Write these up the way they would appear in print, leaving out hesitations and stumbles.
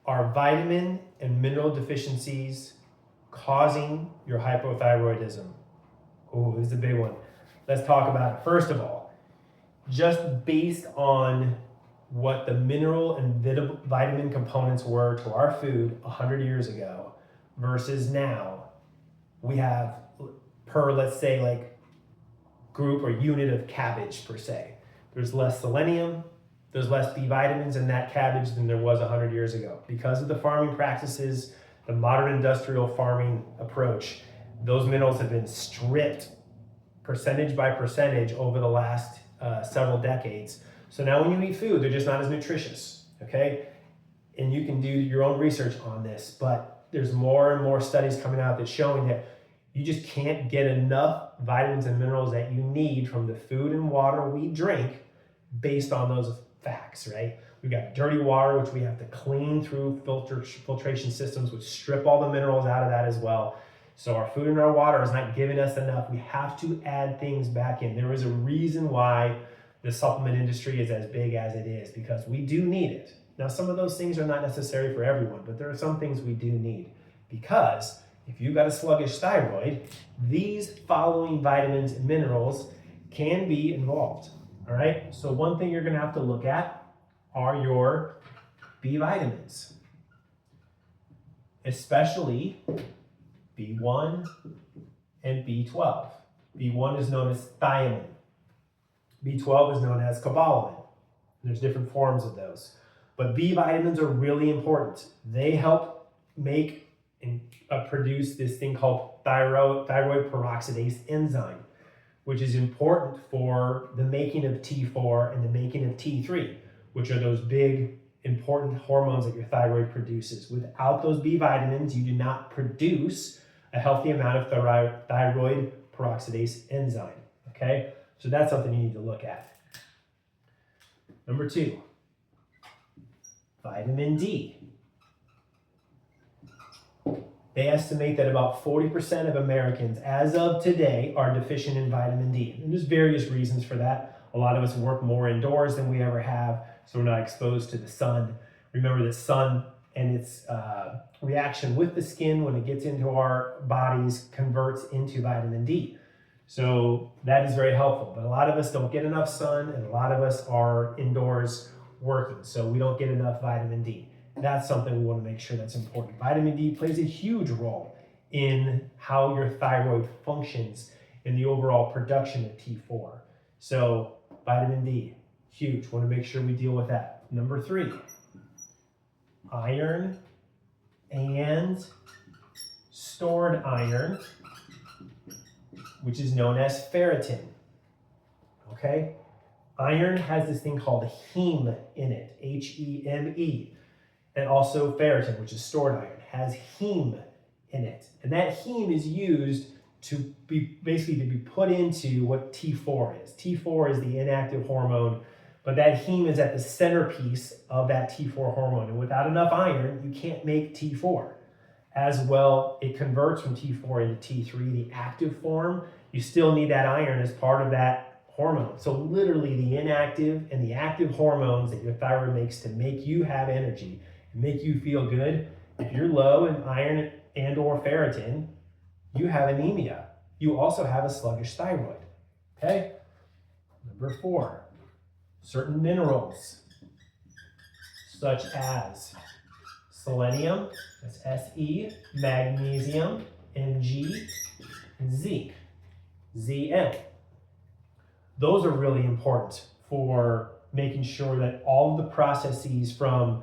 are vitamin and mineral deficiencies causing your hypothyroidism? Oh, this is a big one. Let's talk about it. First of all, just based on what the mineral and vitamin components were to our food 100 years ago versus now, we have per, let's say, like group or unit of cabbage per se. There's less selenium, there's less B vitamins in that cabbage than there was 100 years ago. Because of the farming practices, the modern industrial farming approach, those minerals have been stripped percentage by percentage over the last several decades. So now when you eat food, they're just not as nutritious, okay? And you can do your own research on this, but there's more and more studies coming out that's showing that you just can't get enough vitamins and minerals that you need from the food and water we drink based on those facts, right? We've got dirty water, which we have to clean through filtration systems, which strip all the minerals out of that as well. So our food and our water is not giving us enough. We have to add things back in. There is a reason why the supplement industry is as big as it is, because we do need it. Now, some of those things are not necessary for everyone, but there are some things we do need, because if you've got a sluggish thyroid, these following vitamins and minerals can be involved, all right? So one thing you're gonna have to look at are your B vitamins, especially B1 and B12. B1 is known as thiamine. B12 is known as cobalamin. There's different forms of those. But B vitamins are really important. They help make and produce this thing called thyroid peroxidase enzyme, which is important for the making of T4 and the making of T3, which are those big, important hormones that your thyroid produces. Without those B vitamins, you do not produce a healthy amount of thyroid peroxidase enzyme, okay? So that's something you need to look at. Number 2, vitamin D. They estimate that about 40% of Americans, as of today, are deficient in vitamin D. And there's various reasons for that. A lot of us work more indoors than we ever have, so we're not exposed to the sun. Remember that sun and its reaction with the skin when it gets into our bodies converts into vitamin D. So that is very helpful. But a lot of us don't get enough sun, and a lot of us are indoors working, so we don't get enough vitamin D. That's something we want to make sure that's important. Vitamin D plays a huge role in how your thyroid functions in the overall production of T4. So vitamin D, huge. Want to make sure we deal with that. Number 3, iron and stored iron, which is known as ferritin, okay? Iron has this thing called heme in it, H-E-M-E. And also ferritin, which is stored iron, has heme in it. And that heme is used to be put into what T4 is. T4 is the inactive hormone, but that heme is at the centerpiece of that T4 hormone. And without enough iron, you can't make T4. As well, it converts from T4 into T3, the active form. You still need that iron as part of that hormone. So literally the inactive and the active hormones that your thyroid makes to make you have energy and make you feel good, if you're low in iron and or ferritin, you have anemia. You also have a sluggish thyroid, okay? Number 4, certain minerals, such as selenium, that's Se, magnesium, Mg, and zinc, Zn. Those are really important for making sure that all of the processes from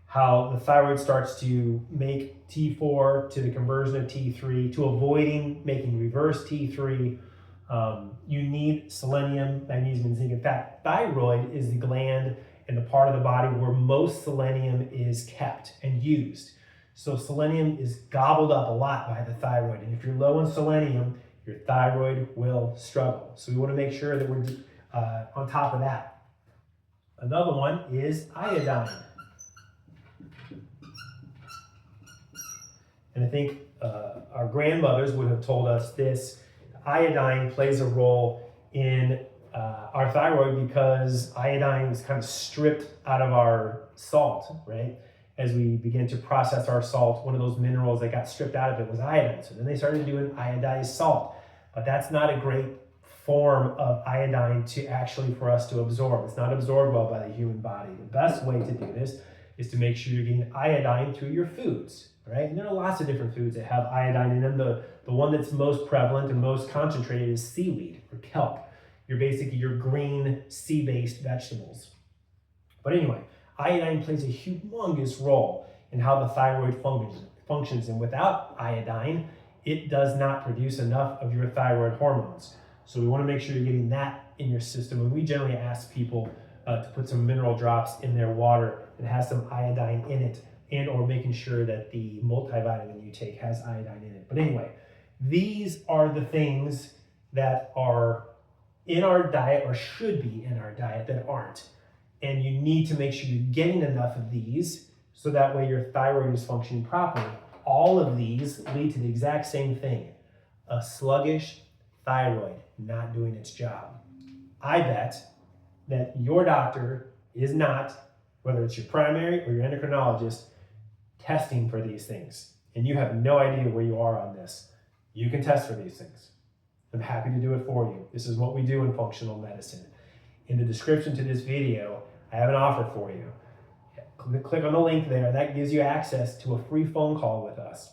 how the thyroid starts to make T4 to the conversion of T3 to avoiding making reverse T3, you need selenium, magnesium, and zinc. In fact, thyroid is the gland and the part of the body where most selenium is kept and used. So selenium is gobbled up a lot by the thyroid. And if you're low in selenium, your thyroid will struggle. So we want to make sure that we're on top of that. Another one is iodine. And I think our grandmothers would have told us this. Iodine plays a role in our thyroid because iodine is kind of stripped out of our salt, right? as we began to process our salt, one of those minerals that got stripped out of it was iodine. So then they started doing iodized salt. But that's not a great form of iodine to actually for us to absorb. It's not absorbed well by the human body. The best way to do this is to make sure you're getting iodine through your foods, right? And there are lots of different foods that have iodine in them. The one that's most prevalent and most concentrated is seaweed or kelp. You're basically your green sea-based vegetables. But anyway, iodine plays a humongous role in how the thyroid functions. And without iodine, it does not produce enough of your thyroid hormones. So we want to make sure you're getting that in your system. And we generally ask people to put some mineral drops in their water that has some iodine in it, and or making sure that the multivitamin you take has iodine in it. But anyway, these are the things that are in our diet or should be in our diet that aren't. And you need to make sure you're getting enough of these so that way your thyroid is functioning properly. All of these lead to the exact same thing, a sluggish thyroid not doing its job. I bet that your doctor is not, whether it's your primary or your endocrinologist, testing for these things. And you have no idea where you are on this. You can test for these things. I'm happy to do it for you. This is what we do in functional medicine. In the description to this video, I have an offer for you. Click on the link there. That gives you access to a free phone call with us.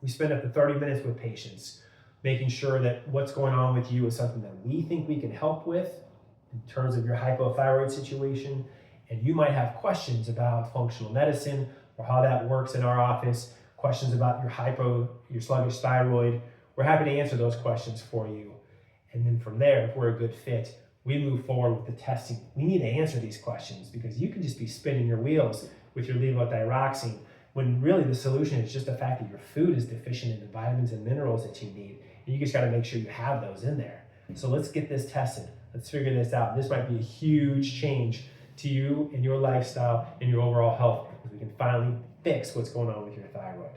We spend up to 30 minutes with patients, making sure that what's going on with you is something that we think we can help with in terms of your hypothyroid situation. And you might have questions about functional medicine or how that works in our office, questions about your sluggish thyroid. We're happy to answer those questions for you. And then from there, if we're a good fit, we move forward with the testing. We need to answer these questions because you can just be spinning your wheels with your levothyroxine when really the solution is just the fact that your food is deficient in the vitamins and minerals that you need. And you just got to make sure you have those in there. So let's get this tested. Let's figure this out. This might be a huge change to you and your lifestyle and your overall health because we can finally fix what's going on with your thyroid.